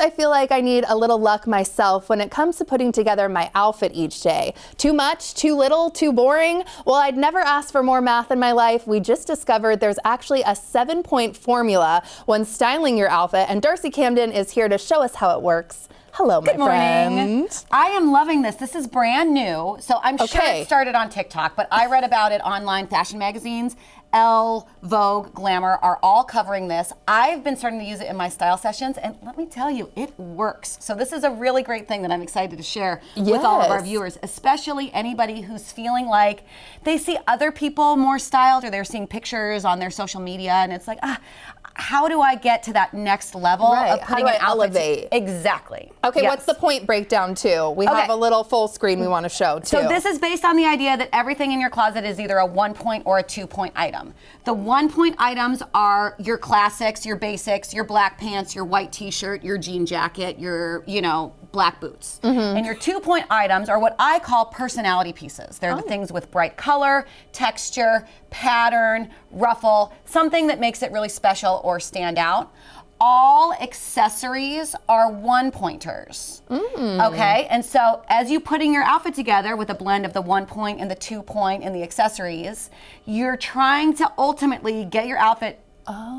I feel like I need a little luck myself when it comes to putting together my outfit each day. Too much, too little, too boring? Well, I'd never asked for more math in my life. We just discovered there's actually a 7-point formula when styling your outfit, and Darcy Camden is here to show us how it works. Hello, my friend. I am loving this. This is brand new, so I'm sure it started on TikTok, but I read about it online. Fashion magazines, Elle, Vogue, Glamour are all covering this. I've been starting to use it in my style sessions, and let me tell you, it works. So this is a really great thing that I'm excited to share with all of our viewers, especially anybody who's feeling like they see other people more styled, or they're seeing pictures on their social media, and it's like, how do I get to that next level of putting an elevate? Exactly. Okay, what's the point breakdown too? We have a little full screen we want to show too. So this is based on the idea that everything in your closet is either a 1-point or a 2-point item. The 1-point items are your classics, your basics, your black pants, your white t-shirt, your jean jacket, your, black boots. And your 2-point items are what I call personality pieces. They're the things with bright color, texture, pattern, ruffle, something that makes it really special or stand out. All accessories are 1-pointers. Okay, and so as you putting your outfit together with a blend of the 1-point and the 2-point and the accessories, you're trying to ultimately get your outfit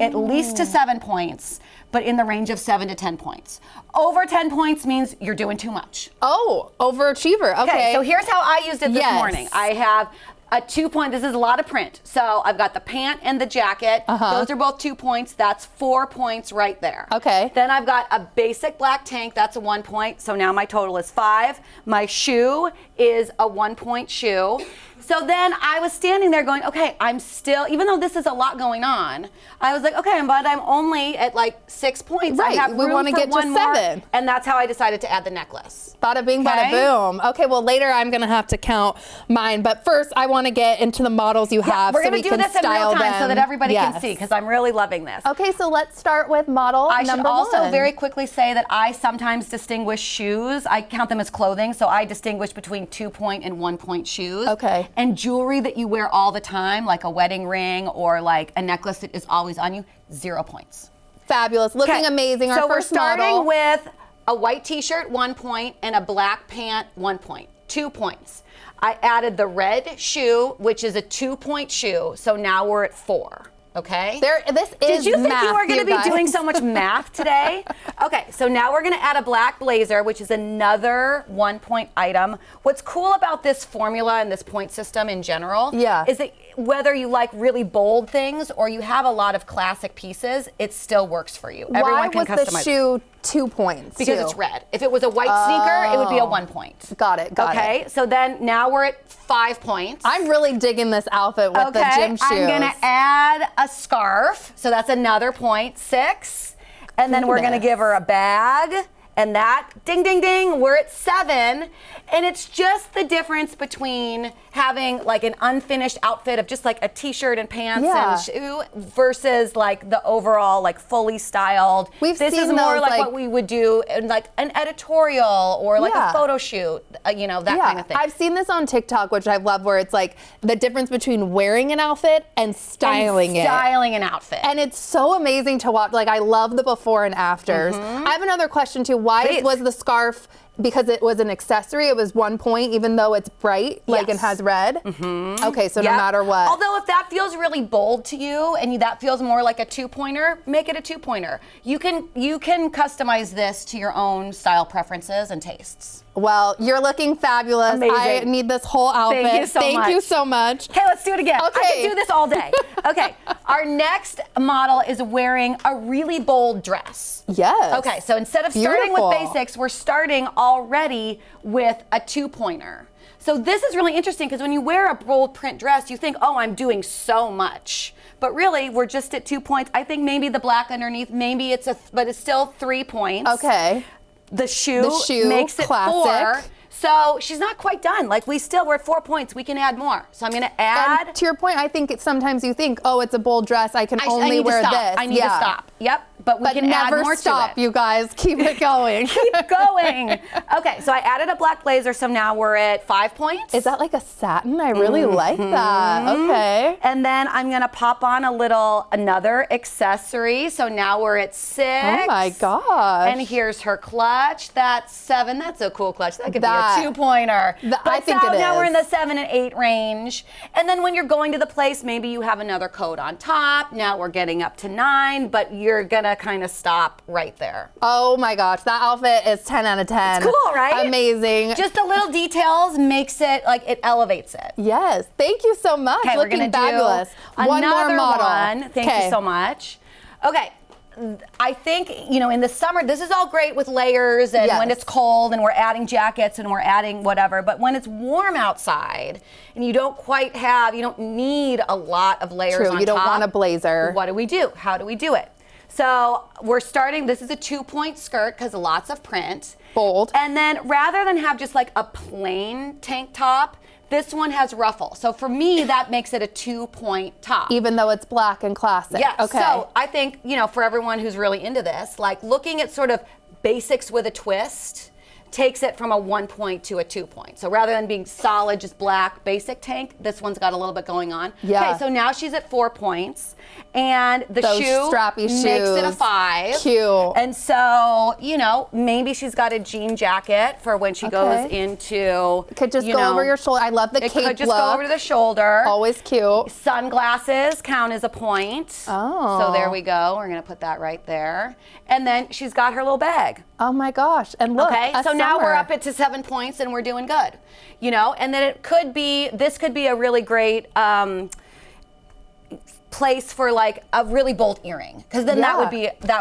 at least to 7 points, but in the range of 7 to 10 points. Over 10 points means you're doing too much. Oh, overachiever, okay. So here's how I used it this morning. I have a 2-point, this is a lot of print. So I've got the pant and the jacket. Those are both 2 points. That's 4 points right there. Okay. Then I've got a basic black tank. That's a 1 point. So now my total is 5. My shoe is a 1-point shoe. So then I was standing there going, okay, I'm still, even though this is a lot going on, I was like, okay, but I'm only at like 6 points. Right, I have we want to get to 7. More, and that's how I decided to add the necklace. Bada bing, bada boom. Okay, well later I'm gonna have to count mine, but first I want to get into the models you have we're so gonna we do can this in real style time them. so that everybody can see, because I'm really loving this. Okay, so let's start with model I number should also 1. very quickly say that I sometimes distinguish shoes. I count them as clothing, so I distinguish between 2-point and 1-point shoes. Okay. And jewelry that you wear all the time, like a wedding ring or like a necklace that is always on you, 0 points. Fabulous, looking amazing. Our first model. So we're starting with a white t-shirt, 1 point, and a black pant, 1 point, 2 points. I added the red shoe, which is a 2-point shoe, so now we're at 4. Okay. This is Did you think math, you were going to be guys. doing so much math today? Okay, so now we're going to add a black blazer, which is another 1-point item. What's cool about this formula and this point system in general is that whether you like really bold things or you have a lot of classic pieces, it still works for you. Everyone can customize. Why was the shoe 2 points? Because it's red. If it was a white sneaker, it would be a 1 point. Got it. Okay, so then now we're at 5 points. I'm really digging this outfit with the gym shoes. I'm gonna add a scarf, so that's another point, 6. And then we're gonna give her a bag, and that, ding, ding, ding, we're at 7. And it's just the difference between having like an unfinished outfit of just like a t-shirt and pants and shoe versus like the overall like fully styled. This is more like what we would do in like an editorial or like a photo shoot, that kind of thing. I've seen this on TikTok, which I love, where it's like the difference between wearing an outfit and styling it. Styling an outfit. And it's so amazing to watch. Like, I love the before and afters. I have another question too. Why was the scarf, because it was an accessory, it was 1 point, even though it's bright, like, and has red? Okay, so no matter what. Although if that feels really bold to you and that feels more like a 2-pointer, make it a 2-pointer. You can customize this to your own style preferences and tastes. Well, you're looking fabulous. Amazing. I need this whole outfit. Thank you so much. Okay, let's do it again. Okay. I can do this all day. Okay, our next model is wearing a really bold dress. Yes. Okay, so instead of starting with basics, we're starting already with a 2-pointer. So this is really interesting because when you wear a bold print dress, you think, oh, I'm doing so much. But really, we're just at 2 points. I think maybe the black underneath, maybe but it's still 3 points. Okay. The shoe makes it classic. 4. So she's not quite done. Like, we're at 4 points. We can add more. So I'm going to add. And to your point, I think sometimes you think, oh, it's a bold dress. I can only wear this. I need to stop. Yep. but we can add never more stop, to it. you guys. Keep it going. Keep going. Okay, so I added a black blazer, so now we're at 5 points. Is that like a satin? I really like that. Okay. And then I'm gonna pop on another accessory. So now we're at 6. Oh my gosh. And here's her clutch. That's 7. That's a cool clutch. That could be a 2-pointer. I think it is. Now we're in the 7 and 8 range. And then when you're going to the place, maybe you have another coat on top. Now we're getting up to 9, but you're gonna kind of stop right there. Oh my gosh, that outfit is 10 out of 10. It's cool, right? Amazing. Just the little details makes it, like, it elevates it. Yes, thank you so much. Okay, Looking we're gonna fabulous. do One more another model. one. Thank you so much. Okay. I think, in the summer, this is all great with layers and when it's cold and we're adding jackets and we're adding whatever, but when it's warm outside and you don't need a lot of layers on top. You don't want a blazer. What do we do? How do we do it? So we're starting, this is a 2-point skirt because lots of print. Bold. And then rather than have just like a plain tank top, this one has ruffle. So for me, that makes it a 2-point top. Even though it's black and classic. Yeah, Okay. so I think, for everyone who's really into this, like looking at sort of basics with a twist takes it from a 1-point to a 2-point. So rather than being solid, just black, basic tank, this one's got a little bit going on. Yeah. Okay, so now she's at 4 points. And the Those shoe strappy makes it a shoes. 5. Cute. And so, maybe she's got a jean jacket for when she goes into, Could just go over your shoulder. I love the it cape could just look. go over to the shoulder. Always cute. Sunglasses count as a point. Oh. So there we go. We're going to put that right there. And then she's got her little bag. Oh my gosh. And look, Okay, so now summer. we're up to 7 points and we're doing good. And then this could be a really great place for like a really bold earring, because then that would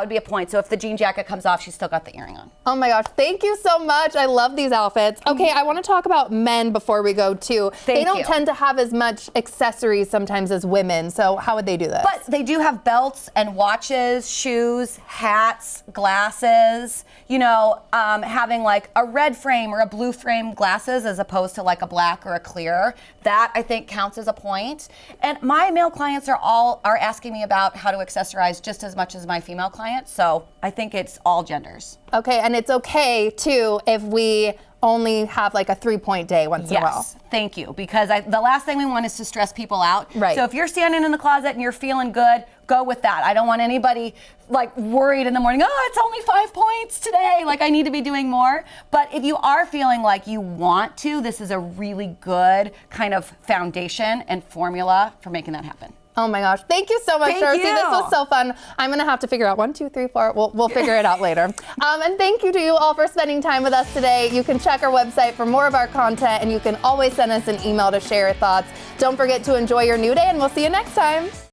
be a point. So if the jean jacket comes off, she's still got the earring on. Oh my gosh, thank you so much. I love these outfits. Okay, I want to talk about men before we go too. They don't tend to have as much accessories sometimes as women, so how would they do this? But they do have belts and watches, shoes, hats, glasses, having like a red frame or a blue frame glasses as opposed to like a black or a clear. That I think counts as a point. And my male clients are asking me about how to accessorize just as much as my female clients. So I think it's all genders. Okay, and it's okay too if we only have like a 3-point day once in a while. Yes, thank you. Because the last thing we want is to stress people out. Right. So if you're standing in the closet and you're feeling good, go with that. I don't want anybody like worried in the morning, oh, it's only 5 points today, like I need to be doing more. But if you are feeling like you want to, this is a really good kind of foundation and formula for making that happen. Oh my gosh, thank you so much, Darcy. This was so fun. I'm gonna have to figure out 1, 2, 3, 4. We'll figure it out later. And thank you to you all for spending time with us today. You can check our website for more of our content, and you can always send us an email to share your thoughts. Don't forget to enjoy your new day, and we'll see you next time.